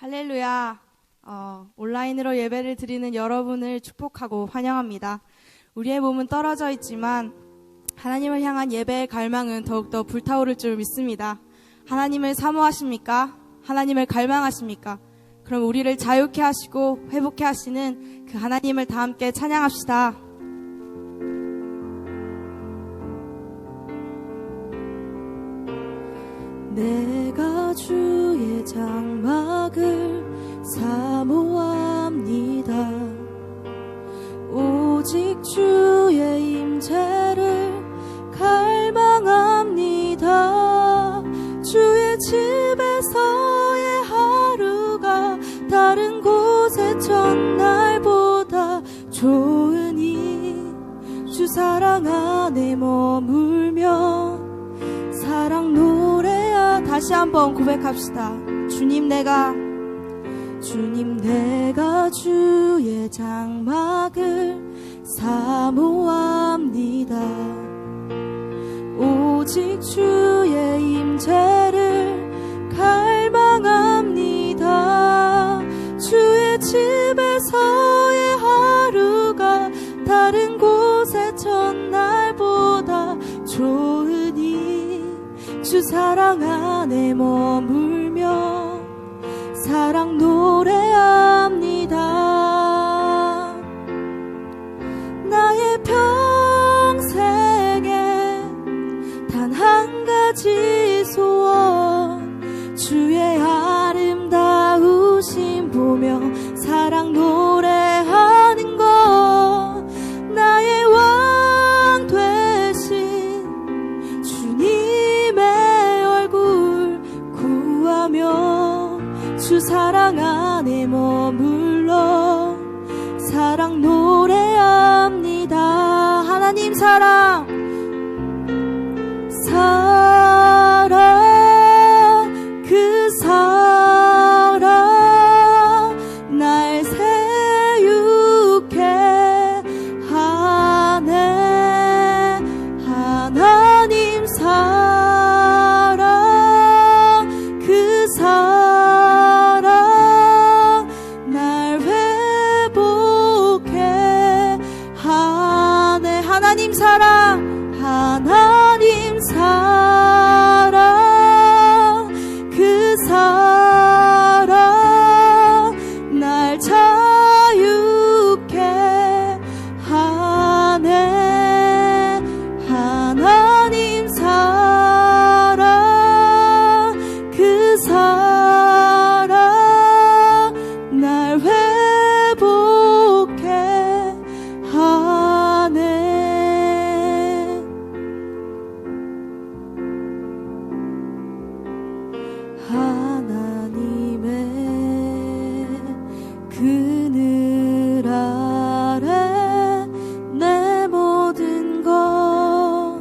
할렐루야. 온라인으로 예배를 드리는 여러분을 축복하고 환영합니다. 우리의 몸은 떨어져 있지만 하나님을 향한 예배의 갈망은 더욱더 불타오를 줄 믿습니다. 하나님을 사모하십니까? 하나님을 갈망하십니까? 그럼 우리를 자유케 하시고 회복케 하시는 그 하나님을 다 함께 찬양합시다. 내가 주의 장막을 사모합니다. 오직 주의 임재를 갈망합니다. 주의 집에서의 하루가 다른 곳의 첫날보다 좋으니 주 사랑 안에 머물며 사랑 노래야. 다시 한번 고백합시다. 주님 내가 주의 장막을 사모합니다. 오직 주의 임재를 갈망합니다. 주의 집에서의 하루가 다른 곳의 첫날보다 좋으니 주 사랑 안에 머물며 사랑 노래합니다. 나의 평생에 단 한 가지 소원, 주의 아름다우심 보며 사랑 노래하는 것. 나의 왕 되신 주님의 얼굴 구하며 주 사랑 안에 머물러 사랑 노래합니다. 하나님 사랑 그 사랑 날 세우게 하네. 하나님 사랑 그 사랑 날 회복해 하네. 하나님 사랑 그 사랑 날 자유케 하네. 하나님 사랑 그 사랑 날 회복해 하네. 하나님의 그늘 아래 내 모든 것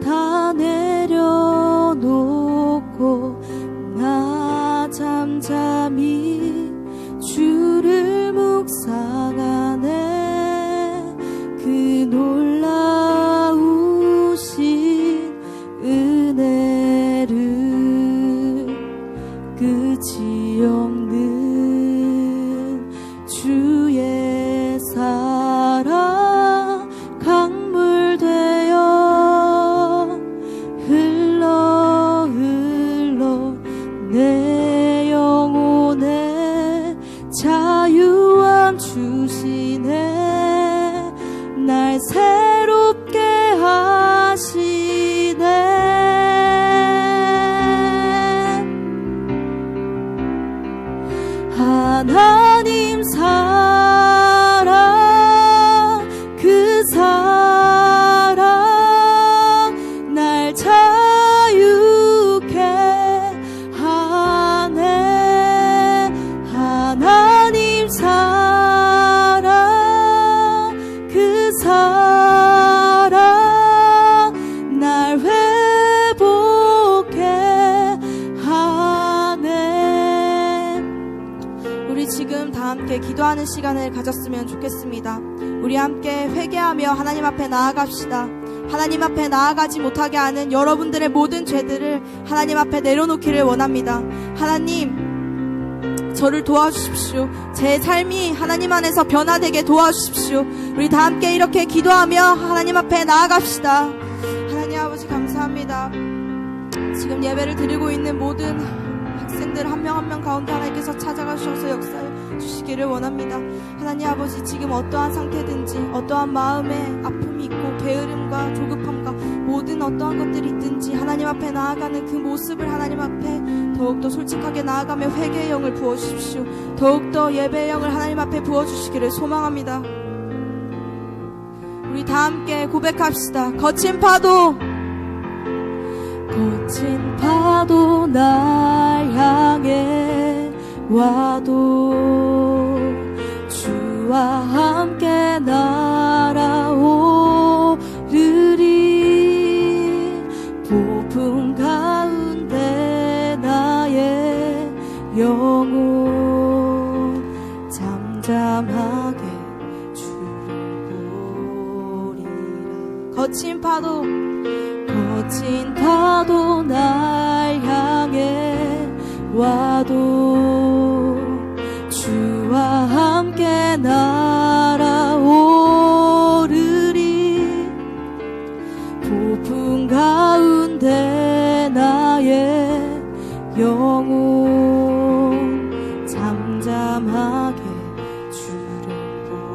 다 내려놓고 나 잠잠히 주를 묵상하네. 그 놀라우신 은혜를 끝이 없는 주의 사랑 강물 되어 흘러 내 영혼에 자유함 주시네. 날 새롭게 하시네. 하나님 사랑 그 사랑 날 자유케 하네. 하나님 사랑 그 사랑 날 회복해 하네. 우리 지금 다 함께 기도하는 시간을 가졌으면 좋겠습니다. 우리 함께 회개하며 하나님 앞에 나아갑시다. 하나님 앞에 나아가지 못하게 하는 여러분들의 모든 죄들을 하나님 앞에 내려놓기를 원합니다. 하나님, 저를 도와주십시오. 제 삶이 하나님 안에서 변화되게 도와주십시오. 우리 다 함께 이렇게 기도하며 하나님 앞에 나아갑시다. 하나님 아버지 감사합니다. 지금 예배를 드리고 있는 모든 학생들 한 명 한 명 가운데 하나님께서 찾아가셔서 역사해 주시기를 원합니다. 하나님 아버지, 지금 어떠한 상태든지 어떠한 마음에 아픔이 있고 게으름과 조급함과 모든 어떠한 것들이 있든지 하나님 앞에 나아가는 그 모습을 하나님 앞에 더욱더 솔직하게 나아가며 회개의 영을 부어주십시오. 더욱더 예배의 영을 하나님 앞에 부어주시기를 소망합니다. 우리 다 함께 고백합시다. 거친 파도 날 향해 와도 주와 함께 날아오르리. 폭풍 가운데 나의 영혼 잠잠하게 주를 보리라. 거친 파도 날 향해 와도 주와 함께 날아오르리. 폭풍 가운데 나의 영혼 잠잠하게 주를 보리라.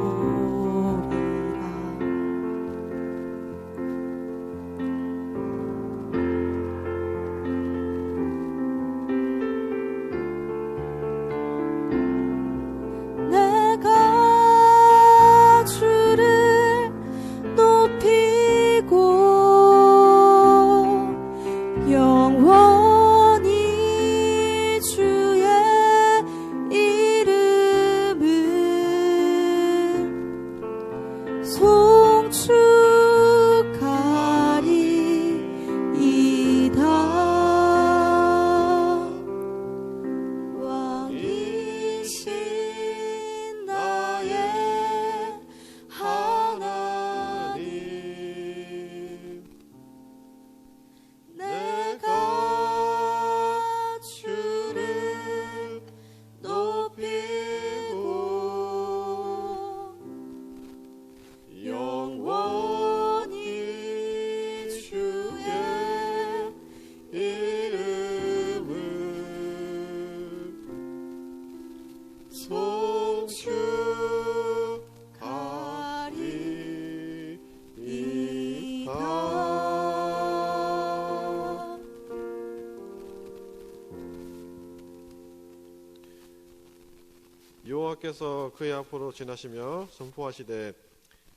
여호와께서 그의 앞으로 지나시며 선포하시되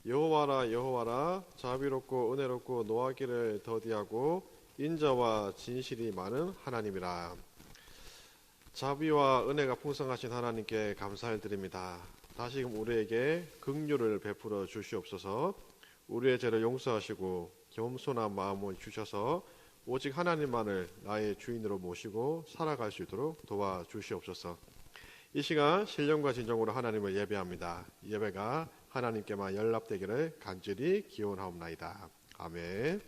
여호와라 여호와라 자비롭고 은혜롭고 노하기를 더디하고 인자와 진실이 많은 하나님이라. 자비와 은혜가 풍성하신 하나님께 감사를 드립니다. 다시금 우리에게 긍휼을 베풀어 주시옵소서. 우리의 죄를 용서하시고 겸손한 마음을 주셔서 오직 하나님만을 나의 주인으로 모시고 살아갈 수 있도록 도와주시옵소서. 이 시간 신령과 진정으로 하나님을 예배합니다. 예배가 하나님께만 연락되기를 간절히 기원하옵나이다. 아멘.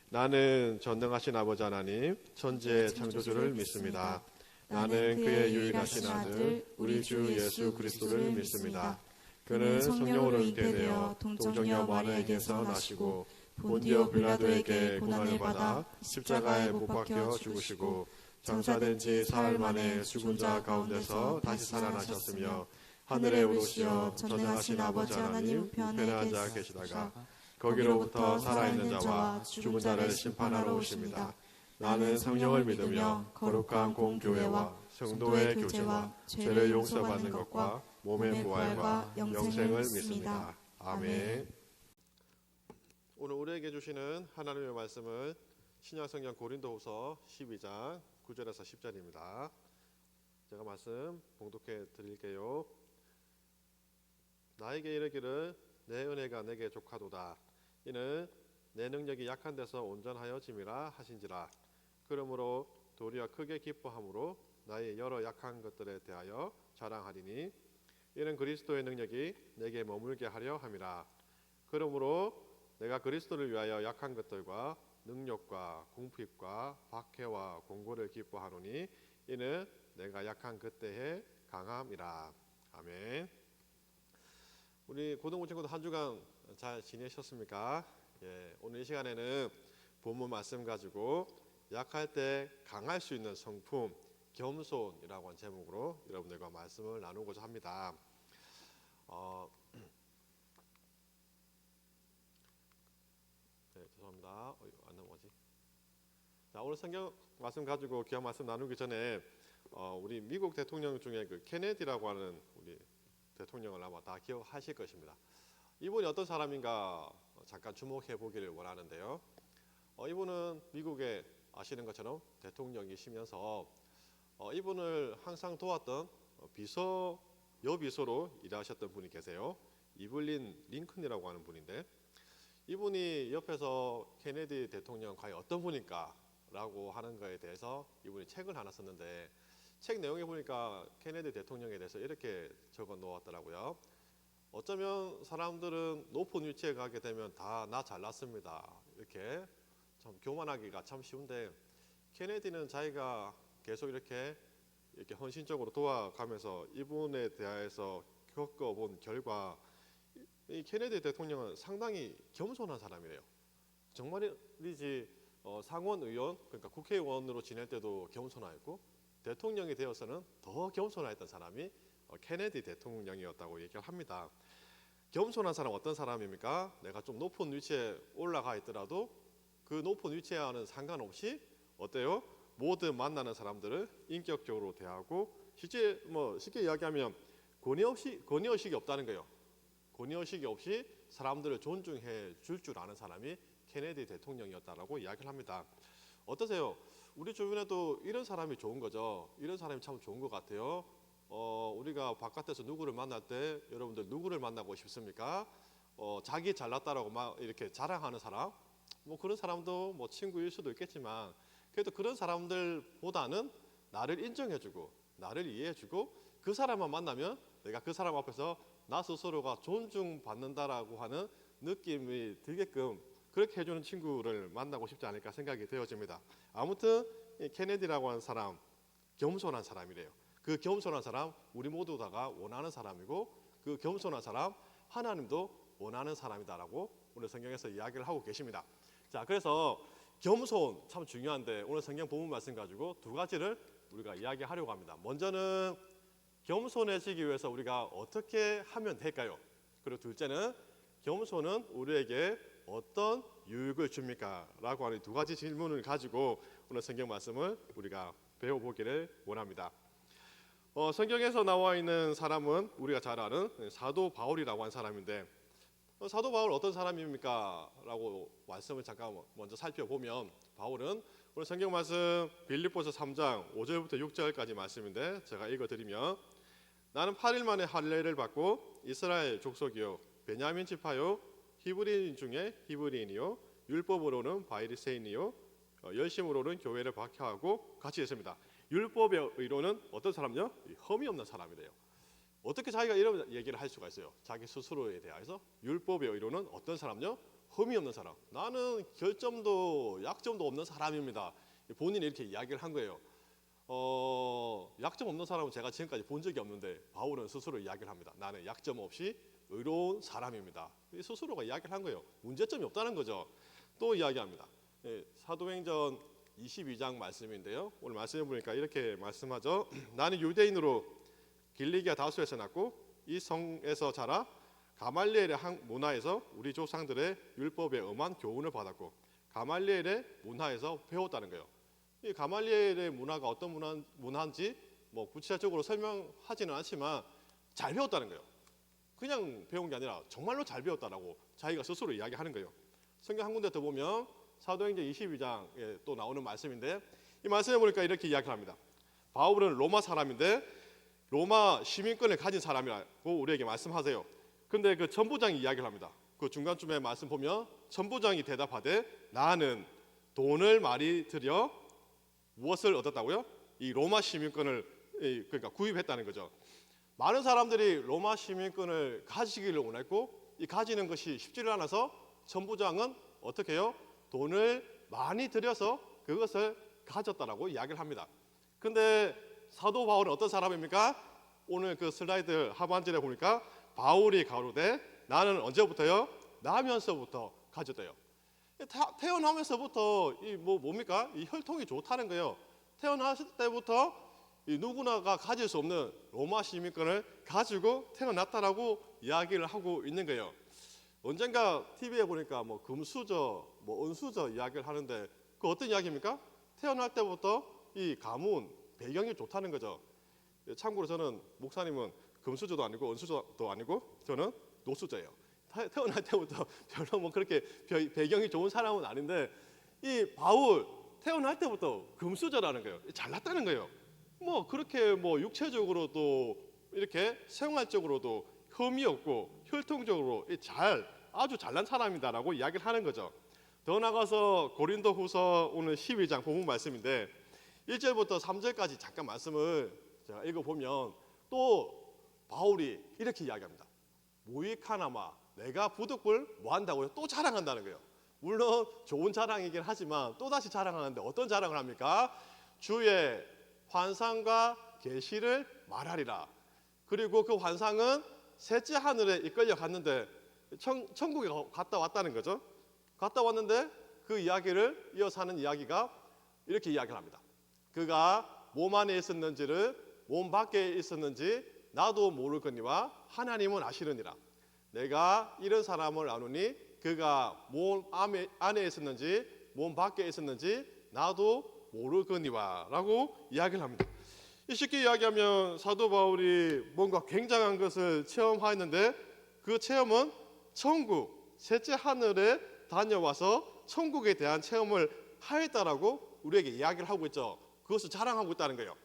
나는 전능하신 아버지 하나님 천지의 창조주를 믿습니다. 나는 그의 유일하신 아들 우리 주 예수 그리스도를 믿습니다. 그는 성령으로 잉태되어 동정녀 마리아에게서 나시고 본디오 빌라도에게 고난을 받아 십자가에 못 박혀 죽으시고 장사된 지 사흘 만에 죽은 자 가운데서 다시 살아나셨으며 하늘에 오르시어 전능하신 아버지 하나님 우편에 앉아 계시다가 거기로부터 살아있는 자와 죽은 자를 심판하러 오십니다. 나는 성령을 믿으며 거룩한 공교회와 성도의 교제와 죄를 용서받는 것과 몸의 부활과 영생을 믿습니다. 아멘. 오늘 우리에게 주시는 하나님의 말씀은 신약성경 고린도후서 12장 9절에서 10절입니다. 제가 말씀 봉독해 드릴게요. 나에게 이르기를 내 은혜가 내게 족하도다. 이는 내 능력이 약한 데서 온전하여짐이라 하신지라. 그러므로 도리어 크게 기뻐함으로 나의 여러 약한 것들에 대하여 자랑하리니 이는 그리스도의 능력이 내게 머물게 하려 함이라. 그러므로 내가 그리스도를 위하여 약한 것들과 능력과 궁핍과 박해와 공고를 기뻐하노니 이는 내가 약한 그때에 강함이라. 아멘. 우리 고등부 친구들 한 주간 잘 지내셨습니까? 예, 오늘 이 시간에는 본문 말씀 가지고 약할 때 강할 수 있는 성품 겸손이라고 하는 제목으로 여러분들과 말씀을 나누고자 합니다. 네, 죄송합니다. 안 넘어가지. 자, 오늘 성경 말씀 가지고 귀한 말씀 나누기 전에 우리 미국 대통령 중에 그 케네디라고 하는 우리 대통령을 아마 다 기억하실 것입니다. 이분이 어떤 사람인가 잠깐 주목해 보기를 원하는데요. 이분은 미국에 아시는 것처럼 대통령이시면서 이분을 항상 도왔던 여비서로 일하셨던 분이 계세요. 이블린 링컨이라고 하는 분인데, 이분이 옆에서 케네디 대통령 과연 어떤 분일까? 라고 하는 거에 대해서 이분이 책을 하나 썼는데, 책 내용에 보니까 케네디 대통령에 대해서 이렇게 적어 놓았더라고요. 어쩌면 사람들은 높은 위치에 가게 되면 다 나 잘났습니다. 이렇게 참 교만하기가 참 쉬운데, 케네디는 자기가 계속 이렇게 헌신적으로 도와가면서 이분에 대해서 겪어본 결과, 이 케네디 대통령은 상당히 겸손한 사람이래요. 정말이지 상원 의원, 그러니까 국회의원으로 지낼 때도 겸손하였고 대통령이 되어서는 더 겸손했던 사람이 케네디 대통령이었다고 얘기를 합니다. 겸손한 사람 어떤 사람입니까? 내가 좀 높은 위치에 올라가 있더라도 그 높은 위치와는 상관없이 어때요? 모든 만나는 사람들을 인격적으로 대하고 쉽게 이야기하면 권위의식이 없다는 거예요. 권위의식이 없이 사람들을 존중해 줄 줄 아는 사람이 케네디 대통령이었다라고 이야기를 합니다. 어떠세요? 우리 주변에도 이런 사람이 좋은 거죠. 이런 사람이 참 좋은 것 같아요. 우리가 바깥에서 누구를 만날 때 여러분들 누구를 만나고 싶습니까? 자기 잘났다라고 막 이렇게 자랑하는 사람, 뭐 그런 사람도 뭐 친구일 수도 있겠지만, 그래도 그런 사람들보다는 나를 인정해주고 나를 이해해주고 그 사람만 만나면 내가 그 사람 앞에서 나 스스로가 존중받는다라고 하는 느낌이 들게끔 그렇게 해주는 친구를 만나고 싶지 않을까 생각이 되어집니다. 아무튼 이 케네디라고 하는 사람 겸손한 사람이래요. 그 겸손한 사람 우리 모두 다가 원하는 사람이고, 그 겸손한 사람 하나님도 원하는 사람이다라고 오늘 성경에서 이야기를 하고 계십니다. 자, 그래서 겸손 참 중요한데 오늘 성경 본문 말씀 가지고 두 가지를 우리가 이야기하려고 합니다. 먼저는 겸손해지기 위해서 우리가 어떻게 하면 될까요? 그리고 둘째는 겸손은 우리에게 어떤 유익을 줍니까? 라고 하는 두 가지 질문을 가지고 오늘 성경 말씀을 우리가 배워보기를 원합니다. 성경에서 나와 있는 사람은 우리가 잘 아는 사도 바울이라고 하는 사람인데, 사도 바울 어떤 사람입니까? 라고 말씀을 잠깐 먼저 살펴보면, 바울은 오늘 성경 말씀 빌립보서 3장 5절부터 6절까지 말씀인데 제가 읽어드리면, 나는 8일 만에 할례를 받고 이스라엘 족속이요 베냐민 지파요 히브리인 중에 히브리인이요 율법으로는 바리새인이요 열심으로는 교회를 박해하고 같이 있습니다. 율법의 의로는 어떤 사람요? 흠이 없는 사람이래요. 어떻게 자기가 이런 얘기를 할 수가 있어요? 자기 스스로에 대해서 율법의 의로는 어떤 사람요? 흠이 없는 사람. 나는 결점도 약점도 없는 사람입니다. 본인이 이렇게 이야기를 한 거예요. 약점 없는 사람은 제가 지금까지 본 적이 없는데 바울은 스스로 이야기를 합니다. 나는 약점 없이 의로운 사람입니다. 스스로가 이야기를 한 거예요. 문제점이 없다는 거죠. 또 이야기합니다. 사도행전 22장 말씀인데요. 오늘 말씀해 보니까 이렇게 말씀하죠. 나는 유대인으로 길리기아 다수에서 났고 이 성에서 자라 가말리엘의 문화에서 우리 조상들의 율법에 엄한 교훈을 받았고 가말리엘의 문화에서 배웠다는 거예요. 이 가말리엘의 문화가 어떤 문화인지 뭐 구체적으로 설명하지는 않지만 잘 배웠다는 거예요. 그냥 배운 게 아니라 정말로 잘 배웠다라고 자기가 스스로 이야기하는 거예요. 성경 한 군데 더 보면 사도행전 22장에 또 나오는 말씀인데, 이 말씀에 보니까 이렇게 이야기를 합니다. 바울은 로마 사람인데 로마 시민권을 가진 사람이라고 우리에게 말씀하세요. 근데 그 천부장이 이야기를 합니다. 그 중간쯤에 말씀 보면 천부장이 대답하되 나는 돈을 많이 들여 무엇을 얻었다고요? 이 로마 시민권을 그러니까 구입했다는 거죠. 많은 사람들이 로마 시민권을 가지기를 원했고 이 가지는 것이 쉽지를 않아서 천부장은 어떻게 해요? 돈을 많이 들여서 그것을 가졌다라고 이야기를 합니다. 근데 사도 바울은 어떤 사람입니까? 오늘 그 슬라이드 하반절에 보니까 바울이 가로되 나는 언제부터요? 나면서부터 가졌대요. 태어나면서부터 이 뭡니까? 이 혈통이 좋다는 거예요. 태어났을 때부터 이 누구나가 가질 수 없는 로마 시민권을 가지고 태어났다라고 이야기를 하고 있는 거예요. 언젠가 TV에 보니까 뭐 금수저, 뭐 은수저 이야기를 하는데 그 어떤 이야기입니까? 태어날 때부터 이 가문 배경이 좋다는 거죠. 참고로 저는 목사님은 금수저도 아니고 은수저도 아니고 저는 노수저예요. 태어날 때부터 별로 뭐 그렇게 배경이 좋은 사람은 아닌데 이 바울 태어날 때부터 금수저라는 거예요. 잘났다는 거예요. 뭐 그렇게 뭐 육체적으로도 이렇게 생활적으로도 흠이 없고 혈통적으로 아주 잘난 사람이다라고 이야기를 하는 거죠. 더 나가서 고린도후서 오늘 12장 본문 말씀인데 1절부터 3절까지 잠깐 말씀을 제가 읽어보면 또 바울이 이렇게 이야기합니다. 무익하나마 내가 부득불 뭐한다고요? 또 자랑한다는 거예요. 물론 좋은 자랑이긴 하지만 또다시 자랑하는데 어떤 자랑을 합니까? 주의 환상과 계시를 말하리라. 그리고 그 환상은 셋째 하늘에 이끌려 갔는데 천국에 갔다 왔다는 거죠. 갔다 왔는데 그 이야기를 이어서 하는 이야기가 이렇게 이야기를 합니다. 그가 몸 안에 있었는지를 몸 밖에 있었는지 나도 모르거니와 하나님은 아시느니라. 내가 이런 사람을 아노니 그가 몸 안에 있었는지 몸 밖에 있었는지 나도 모르거니와 라고 이야기를 합니다. 쉽게 이야기하면 사도 바울이 뭔가 굉장한 것을 체험하였는데 그 체험은 천국, 셋째 하늘에 다녀와서 천국에 대한 체험을 하였다라고 우리에게 이야기를 하고 있죠. 그것을 자랑하고 있다는 거예요.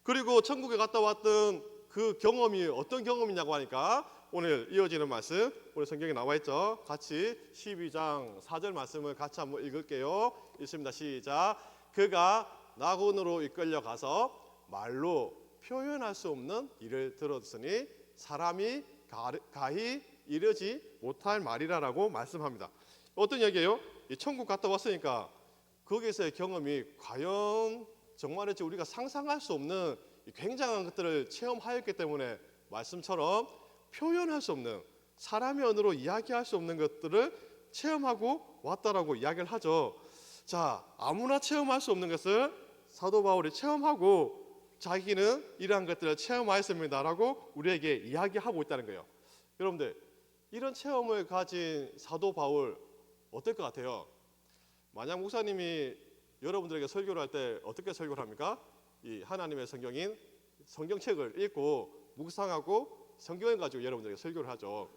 그리고 천국에 갔다 왔던 그 경험이 어떤 경험이냐고 하니까 오늘 이어지는 말씀, 오늘 성경에 나와 있죠. 같이 12장 4절 말씀을 같이 한번 읽을게요. 읽습니다. 시작. 그가 낙원으로 이끌려 가서 말로 표현할 수 없는 일을 들었으니 사람이 가히 이르지 못할 말이라라고 말씀합니다. 어떤 이야기예요? 이 천국 갔다 왔으니까 거기서의 경험이 과연 정말이지 우리가 상상할 수 없는 굉장한 것들을 체험하였기 때문에 말씀처럼 표현할 수 없는 사람의 언어로 이야기할 수 없는 것들을 체험하고 왔다라고 이야기를 하죠. 자, 아무나 체험할 수 없는 것을 사도 바울이 체험하고 자기는 이러한 것들을 체험하였습니다라고 우리에게 이야기하고 있다는 거예요. 여러분들 이런 체험을 가진 사도 바울 어떨 것 같아요? 만약 목사님이 여러분들에게 설교를 할 때 어떻게 설교를 합니까? 이 하나님의 성경인 성경책을 읽고 묵상하고 성경을 가지고 여러분들에게 설교를 하죠.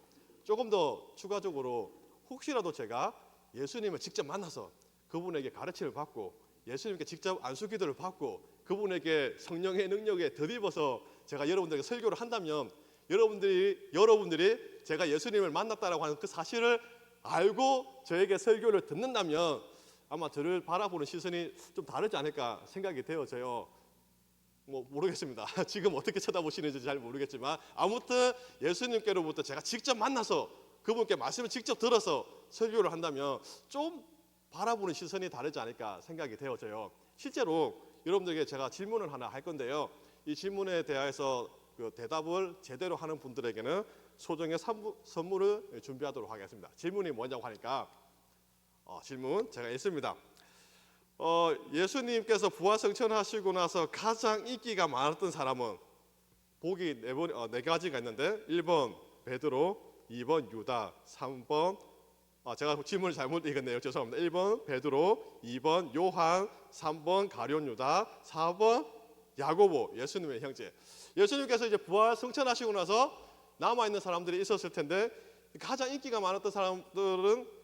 조금 더 추가적으로 혹시라도 제가 예수님을 직접 만나서 그분에게 가르침을 받고 예수님께 직접 안수기도를 받고 그분에게 성령의 능력에 덧입어서 제가 여러분들에게 설교를 한다면 여러분들이 제가 예수님을 만났다라고 하는 그 사실을 알고 저에게 설교를 듣는다면 아마 저를 바라보는 시선이 좀 다르지 않을까 생각이 되어져요. 뭐 모르겠습니다. 지금 어떻게 쳐다보시는지 잘 모르겠지만 아무튼 예수님께로부터 제가 직접 만나서 그분께 말씀을 직접 들어서 설교를 한다면 좀 바라보는 시선이 다르지 않을까 생각이 되어져요. 실제로 여러분들에게 제가 질문을 하나 할 건데요. 이 질문에 대해서 그 대답을 제대로 하는 분들에게는 소정의 선물을 준비하도록 하겠습니다. 질문이 뭐냐고 하니까 질문 제가 읽습니다. 예수님께서 부활승천하시고 나서 가장 인기가 많았던 사람은 보기 네 가지가 있는데 1번 베드로, 2번 유다, 3번 제가 질문을 잘못 읽었네요. 죄송합니다. 1번 베드로, 2번 요한, 3번 가룟 유다, 4번 야고보, 예수님의 형제. 예수님께서 이제 부활승천하시고 나서 남아있는 사람들이 있었을 텐데 가장 인기가 많았던 사람들은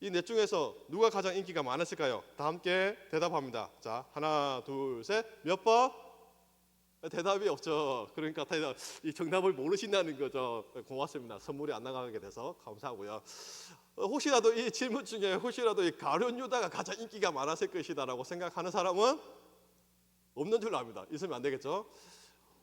이 넷 중에서 누가 가장 인기가 많았을까요? 다 함께 대답합니다. 자, 하나, 둘, 셋. 몇 번? 대답이 없죠. 그러니까 이 정답을 모르신다는 거죠. 고맙습니다. 선물이 안 나가게 돼서 감사하고요. 혹시라도 이 질문 중에 혹시라도 이 가룟 유다가 가장 인기가 많았을 것이다라고 생각하는 사람은 없는 줄로 압니다. 있으면 안 되겠죠.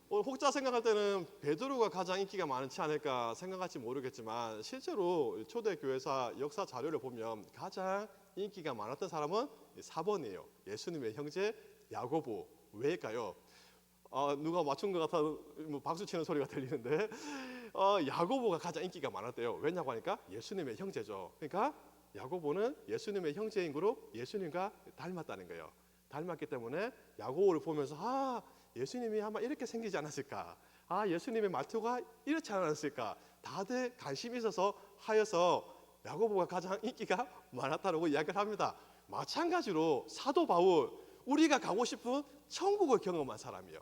혹자 생각할 때는 베드로가 가장 인기가 많지 않을까 생각할지 모르겠지만 실제로 초대교회사 역사 자료를 보면 가장 인기가 많았던 사람은 4번이에요. 예수님의 형제 야고보. 왜일까요? 누가 맞춘 것 같아 뭐 박수 치는 소리가 들리는데 야고보가 가장 인기가 많았대요. 왜냐고 하니까 예수님의 형제죠. 그러니까 야고보는 예수님의 형제인 그룹 예수님과 닮았다는 거예요. 닮았기 때문에 야고보를 보면서 예수님이 아마 이렇게 생기지 않았을까, 예수님의 말투가 이렇지 않았을까, 다들 관심이 있어서 하여서 야고보가 가장 인기가 많았다고 이야기를 합니다. 마찬가지로 사도 바울, 우리가 가고 싶은 천국을 경험한 사람이에요.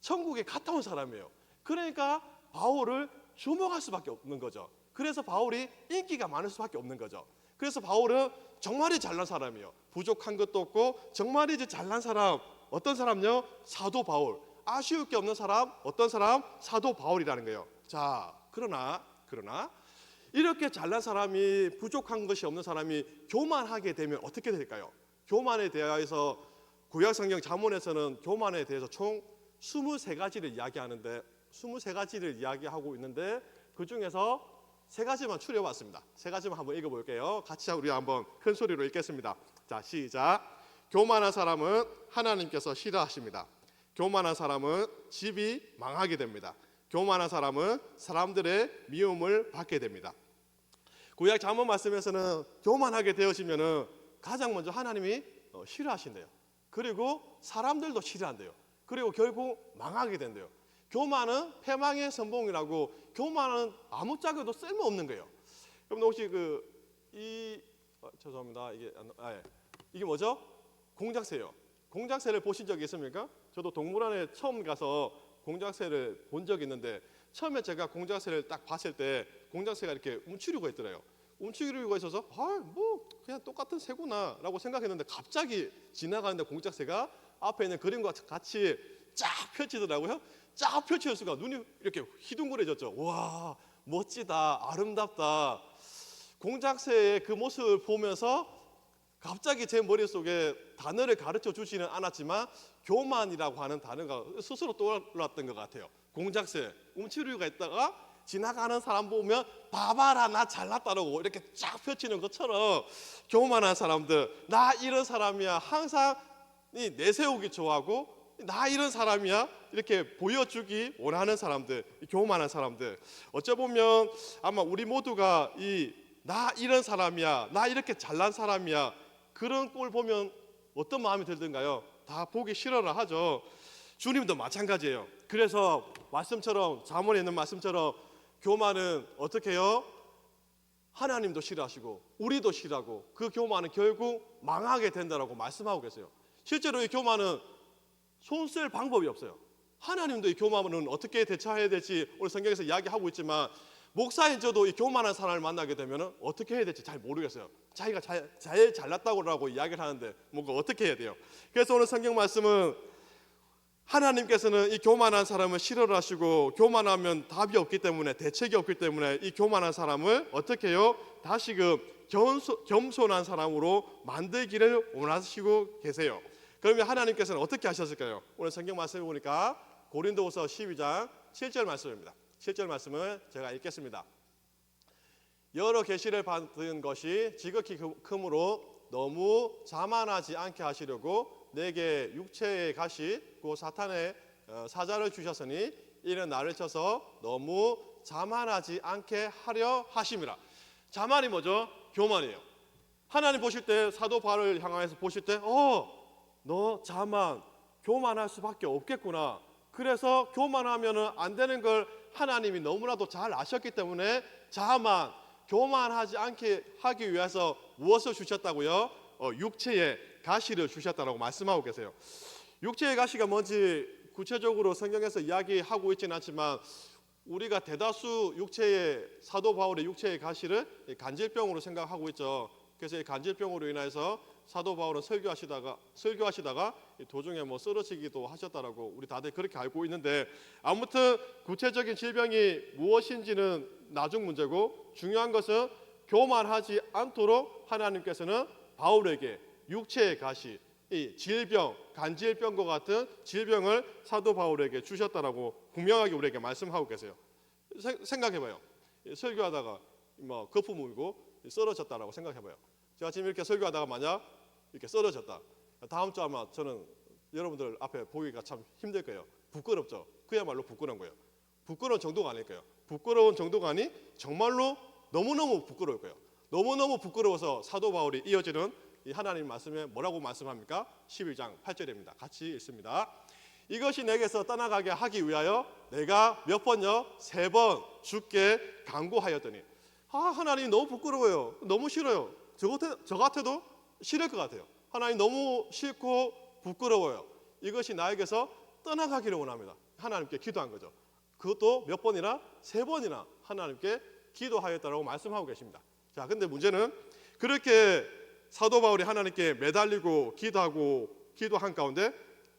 천국에 갔다 온 사람이에요. 그러니까 바울을 주목할 수밖에 없는 거죠. 그래서 바울이 인기가 많을 수밖에 없는 거죠. 그래서 바울은 정말이 잘난 사람이에요. 부족한 것도 없고 정말이지 잘난 사람, 어떤 사람요? 사도 바울. 아쉬울 게 없는 사람, 어떤 사람? 사도 바울이라는 거예요. 자, 그러나 이렇게 잘난 사람이, 부족한 것이 없는 사람이 교만하게 되면 어떻게 될까요? 교만에 대해서 구약성경 잠언에서는 교만에 대해서 총 23가지를 이야기하는데 23가지를 이야기하고 있는데 그 중에서 3가지만 추려봤습니다. 3가지만 한번 읽어볼게요. 같이 우리 한번 큰 소리로 읽겠습니다. 자, 시작. 교만한 사람은 하나님께서 싫어하십니다. 교만한 사람은 집이 망하게 됩니다. 교만한 사람은 사람들의 미움을 받게 됩니다. 구약 잠언 말씀에서는 교만하게 되어지면은 가장 먼저 하나님이 싫어하신대요. 그리고 사람들도 싫어한대요. 그리고 결국 망하게 된대요. 교만은 패망의 선봉이라고, 교만은 아무짝에도 쓸모없는 거예요. 여러분 혹시 죄송합니다. 이게 뭐죠? 공작새요. 공작새를 보신 적이 있습니까? 저도 동물원에 처음 가서 공작새를 본 적이 있는데, 처음에 제가 공작새를 딱 봤을 때 공작새가 이렇게 움츠리고 있더래요. 움츠리고 있어서 그냥 똑같은 새구나 라고 생각했는데, 갑자기 지나가는데 공작새가 앞에 있는 그림과 같이 쫙 펼치더라고요. 쫙 펼치는 순간 눈이 이렇게 희둥그레졌죠. 와, 멋지다, 아름답다. 공작새의 그 모습을 보면서 갑자기 제 머릿속에 단어를 가르쳐 주지는 않았지만 교만이라고 하는 단어가 스스로 떠올랐던 것 같아요. 공작새, 움츠리고 있다가 지나가는 사람 보면 봐봐라 나 잘났다라고 이렇게 쫙 펼치는 것처럼, 교만한 사람들, 나 이런 사람이야, 항상 내세우기 좋아하고 나 이런 사람이야 이렇게 보여주기 원하는 사람들, 교만한 사람들. 어째 보면 아마 우리 모두가 나 이런 사람이야, 나 이렇게 잘난 사람이야, 그런 꼴 보면 어떤 마음이 들던가요? 다 보기 싫어라 하죠. 주님도 마찬가지예요. 그래서 말씀처럼, 잠언에 있는 말씀처럼 교만은 어떻게 해요? 하나님도 싫어하시고 우리도 싫어하고 그 교만은 결국 망하게 된다라고 말씀하고 계세요. 실제로 이 교만은 손 쓸 방법이 없어요. 하나님도 이 교만은 어떻게 대처해야 될지 오늘 성경에서 이야기하고 있지만, 목사인 저도 이 교만한 사람을 만나게 되면 어떻게 해야 될지 잘 모르겠어요. 자기가 제일 잘났다고 이야기를 하는데 뭔가 어떻게 해야 돼요? 그래서 오늘 성경 말씀은 하나님께서는 이 교만한 사람을 싫어하시고, 교만하면 답이 없기 때문에, 대책이 없기 때문에 이 교만한 사람을 어떻게 해요? 다시금 겸손한 사람으로 만들기를 원하시고 계세요. 그러면 하나님께서는 어떻게 하셨을까요? 오늘 성경 말씀을 보니까 고린도후서 12장 7절 말씀입니다. 7절 말씀을 제가 읽겠습니다. 여러 계시를 받은 것이 지극히 크므로 너무 자만하지 않게 하시려고 내게 육체의 가시 곧 사탄의 사자를 주셨으니 이는 나를 쳐서 너무 자만하지 않게 하려 하심이라. 자만이 뭐죠? 교만이에요. 하나님 보실 때, 사도 바울을 향해서 보실 때 너 자만, 교만할 수밖에 없겠구나. 그래서 교만하면 안 되는 걸 하나님이 너무나도 잘 아셨기 때문에 자만, 교만하지 않게 하기 위해서 무엇을 주셨다고요? 육체의 가시를 주셨다고 말씀하고 계세요. 육체의 가시가 뭔지 구체적으로 성경에서 이야기하고 있지는 않지만, 우리가 대다수 사도 바울의 육체의 가시를 간질병으로 생각하고 있죠. 그래서 이 간질병으로 인해서 사도 바울은 설교하시다가 도중에 쓰러지기도 하셨다라고 우리 다들 그렇게 알고 있는데, 아무튼 구체적인 질병이 무엇인지는 나중 문제고, 중요한 것은 교만하지 않도록 하나님께서는 바울에게 육체의 가시, 이 질병, 간질병과 같은 질병을 사도 바울에게 주셨다라고 분명하게 우리에게 말씀하고 계세요. 생각해봐요. 설교하다가 거품 물고 쓰러졌다라고 생각해봐요. 제가 지금 이렇게 설교하다가 만약 이렇게 쓰러졌다, 다음 주 아마 저는 여러분들 앞에 보기가 참 힘들 거예요. 부끄럽죠. 그야말로 부끄러운 거예요. 부끄러운 정도가 아닐 거예요. 부끄러운 정도가 아니 정말로 너무너무 부끄러울 거예요. 너무너무 부끄러워서 사도 바울이 이어지는 이 하나님 말씀에 뭐라고 말씀합니까? 11장 8절입니다. 같이 읽습니다. 이것이 내게서 떠나가게 하기 위하여 내가 몇 번요? 3번 주께 간구하였더니 하나님 너무 부끄러워요. 너무 싫어요. 저 같아도 싫을 것 같아요. 하나님 너무 싫고 부끄러워요. 이것이 나에게서 떠나가기를 원합니다. 하나님께 기도한 거죠. 그것도 몇 번이나? 3번이나 하나님께 기도하였다라고 말씀하고 계십니다. 자, 근데 문제는 그렇게 사도 바울이 하나님께 매달리고 기도한 가운데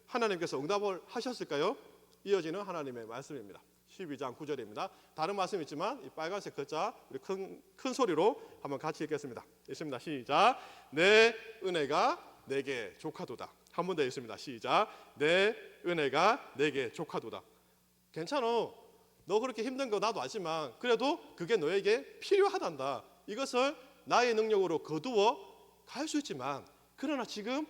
하나님께서 응답을 하셨을까요? 이어지는 하나님의 말씀입니다. 12장 9절입니다. 다른 말씀 있지만 이 빨간색 글자 우리 큰 소리로 한번 같이 읽겠습니다. 읽습니다. 시작. 내 은혜가 내게 족하도다. 한 번 더 읽습니다. 시작. 내 은혜가 내게 족하도다. 괜찮아. 너 그렇게 힘든 거 나도 알지만 그래도 그게 너에게 필요하단다. 이것을 나의 능력으로 거두어 갈 수 있지만 그러나 지금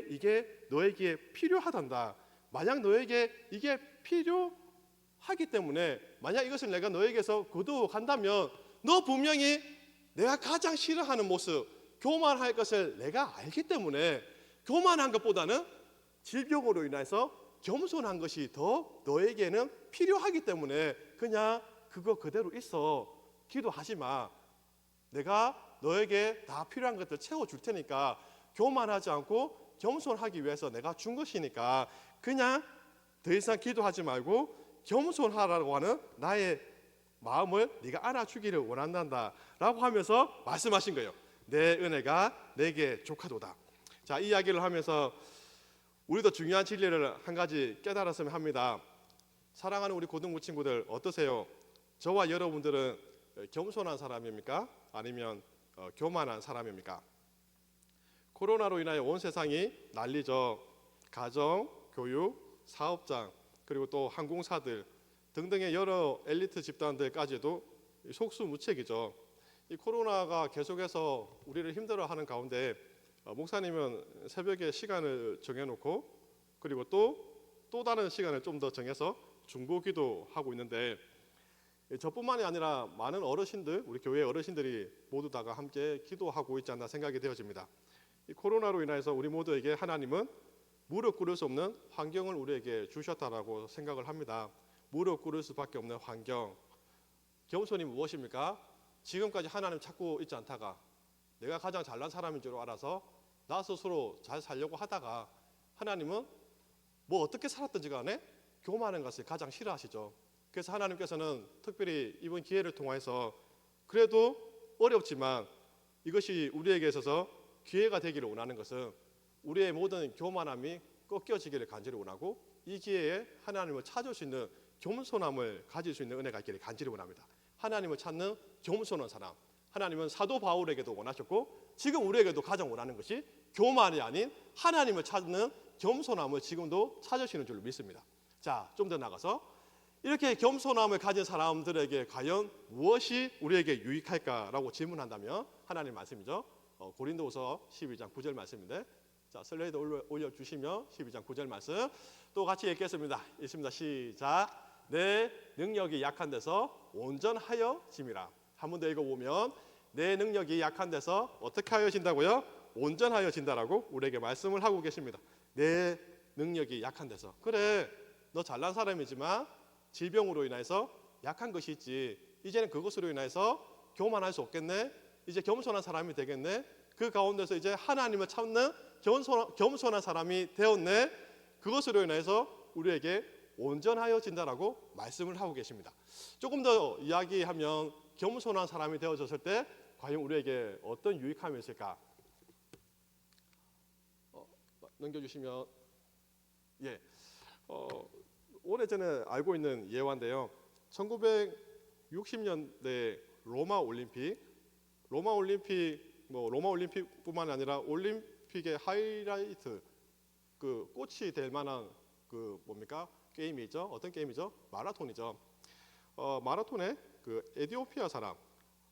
이게 너에게 필요하단다. 만약 너에게 이게 필요하기 때문에 만약 이것을 내가 너에게서 거두어 간다면 너 분명히 내가 가장 싫어하는 모습 교만할 것을 내가 알기 때문에 교만한 것보다는 질병으로 인해서 겸손한 것이 더 너에게는 필요하기 때문에 그냥 그거 그대로 있어. 기도하지 마. 내가 너에게 다 필요한 것들 채워줄 테니까 교만하지 않고 겸손하기 위해서 내가 준 것이니까 그냥 더 이상 기도하지 말고 겸손하라고 하는 나의 마음을 네가 알아주기를 원한단다 라고 하면서 말씀하신 거예요. 내 은혜가 내게 족하도다. 자, 이 이야기를 하면서 우리도 중요한 진리를 한 가지 깨달았으면 합니다. 사랑하는 우리 고등부 친구들 어떠세요? 저와 여러분들은 겸손한 사람입니까? 아니면 교만한 사람입니까? 코로나로 인하여 온 세상이 난리죠. 가정, 교육, 사업장, 그리고 또 항공사들 등등의 여러 엘리트 집단들까지도 속수무책이죠. 이 코로나가 계속해서 우리를 힘들어하는 가운데 목사님은 새벽에 시간을 정해놓고 그리고 또 다른 시간을 좀 더 정해서 중보기도 하고 있는데 저뿐만이 아니라 많은 어르신들, 우리 교회 어르신들이 모두 다가 함께 기도하고 있지 않나 생각이 되어집니다. 이 코로나로 인해서 우리 모두에게 하나님은 무릎 꿇을 수 없는 환경을 우리에게 주셨다라고 생각을 합니다. 무릎 꿇을 수밖에 없는 환경. 겸손이 무엇입니까? 지금까지 하나님 찾고 있지 않다가 내가 가장 잘난 사람인 줄 알아서 나 스스로 잘 살려고 하다가 하나님은 뭐 어떻게 살았든지 간에 교만한 것을 가장 싫어하시죠. 그래서 하나님께서는 특별히 이번 기회를 통해서 그래도 어렵지만 이것이 우리에게 있어서 기회가 되기를 원하는 것은 우리의 모든 교만함이 꺾여지기를 간절히 원하고 이 기회에 하나님을 찾을 수 있는 겸손함을 가질 수 있는 은혜가 있기를 간절히 원합니다. 하나님을 찾는 겸손한 사람. 하나님은 사도 바울에게도 원하셨고 지금 우리에게도 가장 원하는 것이 교만이 아닌 하나님을 찾는 겸손함을 지금도 찾으시는 줄로 믿습니다. 자, 좀 더 나가서 이렇게 겸손함을 가진 사람들에게 과연 무엇이 우리에게 유익할까라고 질문한다면 하나님 말씀이죠. 고린도후서 12장 9절 말씀인데 자, 슬라이드 올려주시면 12장 9절 말씀 또 같이 읽겠습니다. 읽습니다. 시작. 내 능력이 약한 데서 온전하여짐이라. 한 번 더 읽어보면 내 능력이 약한 데서 어떻게 하여진다고요? 온전하여진다라고 우리에게 말씀을 하고 계십니다. 내 능력이 약한 데서. 그래, 너 잘난 사람이지만 질병으로 인해서 약한 것이 있지. 이제는 그것으로 인해서 교만할 수 없겠네. 이제 겸손한 사람이 되겠네. 그 가운데서 이제 하나님을 찾는 겸손한 사람이 되었네. 그것으로 인해서 우리에게 온전하여진다라고 말씀을 하고 계십니다. 조금 더 이야기하면 겸손한 사람이 되어졌을 때 과연 우리에게 어떤 유익함이 있을까? 넘겨주시면 예, 오래전에 알고 있는 예화인데요. 1960년대 로마 올림픽뿐만 아니라 올림픽의 하이라이트 그 꽃이 될 만한 그 뭡니까? 게임이 있죠. 어떤 게임이죠? 마라톤이죠. 마라톤에 그 에티오피아 사람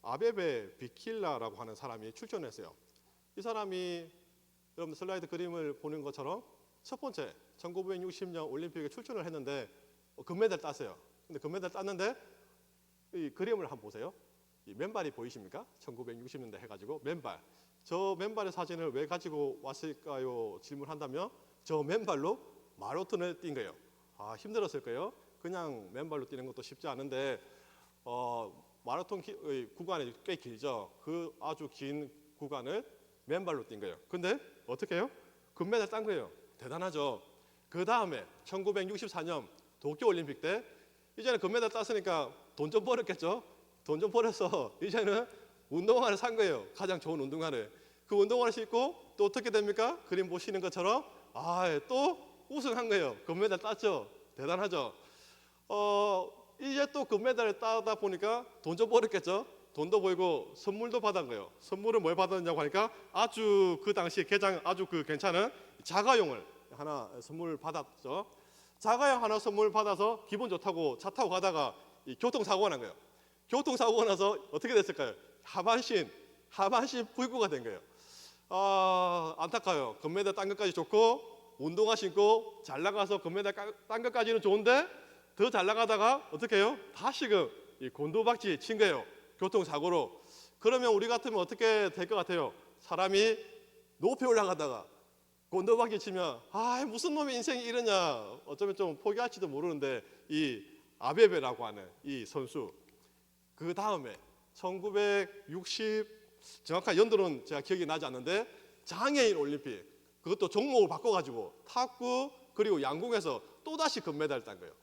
아베베 비킬라라고 하는 사람이 출전했어요. 이 사람이 여러분 슬라이드 그림을 보는 것처럼 첫 번째 1960년 올림픽에 출전을 했는데 금메달 땄어요. 근데 금메달 땄는데 이 그림을 한번 보세요. 이 맨발이 보이십니까? 1960년대 해가지고 맨발. 저 맨발의 사진을 왜 가지고 왔을까요? 질문한다면 저 맨발로 마라톤을 뛴 거예요. 아, 힘들었을 거예요. 그냥 맨발로 뛰는 것도 쉽지 않은데 마라톤 구간이 꽤 길죠. 그 아주 긴 구간을 맨발로 뛴 거예요. 근데 어떻게 해요? 금메달 딴 거예요. 대단하죠. 그 다음에 1964년 도쿄올림픽 때 이제는 금메달 땄으니까 돈 좀 벌었겠죠. 돈 좀 벌어서 이제는 운동화를 산 거예요. 가장 좋은 운동화를. 그 운동화를 신고 또 어떻게 됩니까? 그림 보시는 것처럼 또 우승한 거예요. 금메달 땄죠. 대단하죠. 이제 또 금메달을 따다 보니까 돈 좀 벌었겠죠. 돈도 벌고 선물도 받은 거예요. 선물을 뭘 받았냐고 하니까 아주 그 당시에 개장 아주 그 괜찮은 자가용을 하나 선물 받았죠. 자가용 하나 선물 받아서 기분 좋다고 차 타고 가다가 이 교통사고가 난 거예요. 교통사고가 나서 어떻게 됐을까요? 하반신 불구가 된 거예요. 안타까워요. 금메달 딴 것까지 좋고 운동화 신고 잘 나가서 금메달 딴 것까지는 좋은데 더 잘 나가다가 어떻게 해요? 다시금 이 곤두박질 친 거예요. 교통사고로. 그러면 우리 같으면 어떻게 될 것 같아요? 사람이 높이 올라가다가 곤두박질 치면 무슨 놈의 인생이 이러냐, 어쩌면 좀 포기할지도 모르는데 이 아베베라고 하는 이 선수, 그 다음에 1960 정확한 연도는 제가 기억이 나지 않는데 장애인 올림픽, 그것도 종목을 바꿔가지고 탁구 그리고 양궁에서 또다시 금메달을 딴 거예요.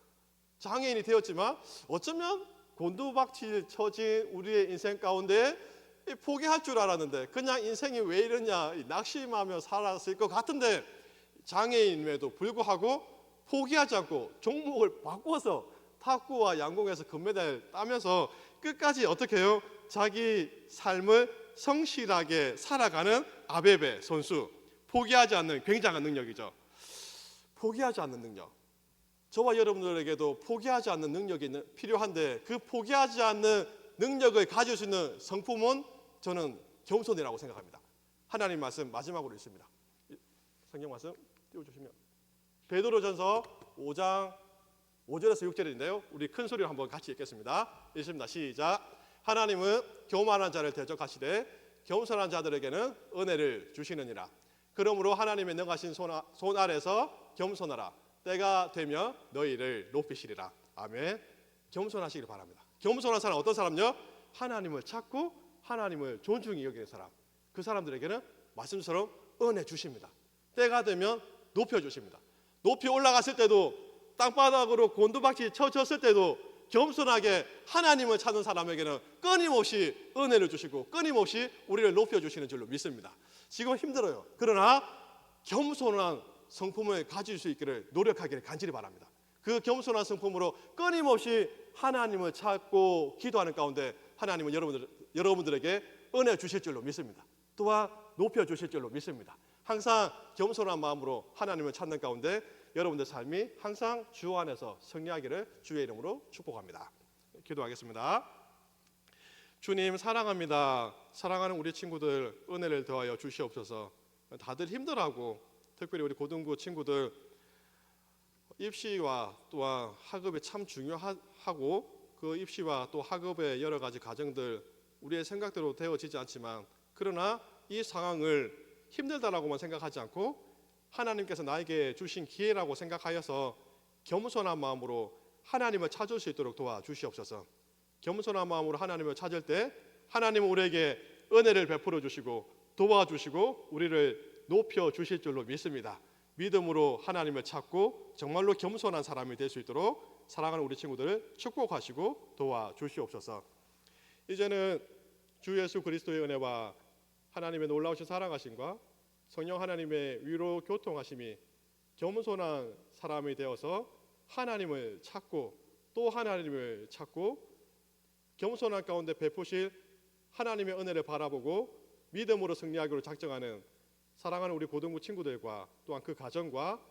장애인이 되었지만 어쩌면 곤두박질 쳐진 우리의 인생 가운데 포기할 줄 알았는데 그냥 인생이 왜 이러냐 낙심하며 살았을 것 같은데 장애인임에도 불구하고 포기하지 않고 종목을 바꿔서 탁구와 양궁에서 금메달을 따면서 끝까지 어떻게 해요? 자기 삶을 성실하게 살아가는 아베베 선수. 포기하지 않는 굉장한 능력이죠. 포기하지 않는 능력. 저와 여러분들에게도 포기하지 않는 능력이 필요한데 그 포기하지 않는 능력을 가질 수 있는 성품은 저는 겸손이라고 생각합니다. 하나님 말씀 마지막으로 있습니다. 성경 말씀 띄워주시면 베드로전서 5장 5절에서 6절인데요. 우리 큰 소리로 한번 같이 읽겠습니다. 읽습니다. 시작. 하나님은 교만한 자를 대적하시되 겸손한 자들에게는 은혜를 주시느니라. 그러므로 하나님의 능하신 손 아래서 겸손하라. 때가 되면 너희를 높이시리라. 아멘. 겸손하시길 바랍니다. 겸손한 사람 어떤 사람요? 하나님을 찾고 하나님을 존중히 여기는 사람. 그 사람들에게는 말씀처럼 은혜 주십니다. 때가 되면 높여주십니다. 높이 올라갔을 때도 땅바닥으로 곤두박질 쳐졌을 때도 겸손하게 하나님을 찾는 사람에게는 끊임없이 은혜를 주시고 끊임없이 우리를 높여주시는 줄로 믿습니다. 지금 힘들어요. 그러나 겸손한 성품을 가질 수 있기를 노력하기를 간절히 바랍니다. 그 겸손한 성품으로 끊임없이 하나님을 찾고 기도하는 가운데 하나님은 여러분들에게 은혜 주실 줄로 믿습니다. 또한 높여주실 줄로 믿습니다. 항상 겸손한 마음으로 하나님을 찾는 가운데 여러분들 삶이 항상 주 안에서 승리하기를 주의 이름으로 축복합니다. 기도하겠습니다. 주님 사랑합니다. 사랑하는 우리 친구들 은혜를 더하여 주시옵소서. 다들 힘들어하고 특별히 우리 고등부 친구들 입시와 또한 학업이 참 중요하고 그 입시와 또 학업의 여러 가지 과정들 우리의 생각대로 되어지지 않지만 그러나 이 상황을 힘들다라고만 생각하지 않고 하나님께서 나에게 주신 기회라고 생각하여서 겸손한 마음으로 하나님을 찾을 수 있도록 도와주시옵소서. 겸손한 마음으로 하나님을 찾을 때 하나님은 우리에게 은혜를 베풀어 주시고 도와주시고 우리를 높여 주실 줄로 믿습니다. 믿음으로 하나님을 찾고 정말로 겸손한 사람이 될 수 있도록 사랑하는 우리 친구들을 축복하시고 도와주시옵소서. 이제는 주 예수 그리스도의 은혜와 하나님의 놀라우신 사랑하심과 성령 하나님의 위로 교통하심이 겸손한 사람이 되어서 하나님을 찾고 또 하나님을 찾고 겸손한 가운데 베푸실 하나님의 은혜를 바라보고 믿음으로 승리하기로 작정하는 사랑하는 우리 고등부 친구들과 또한 그 가정과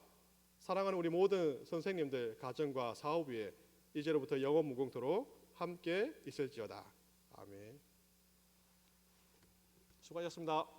사랑하는 우리 모든 선생님들 가정과 사업 위에 이제로부터 영원 무궁토록 함께 있을지어다. 아멘. 수고하셨습니다.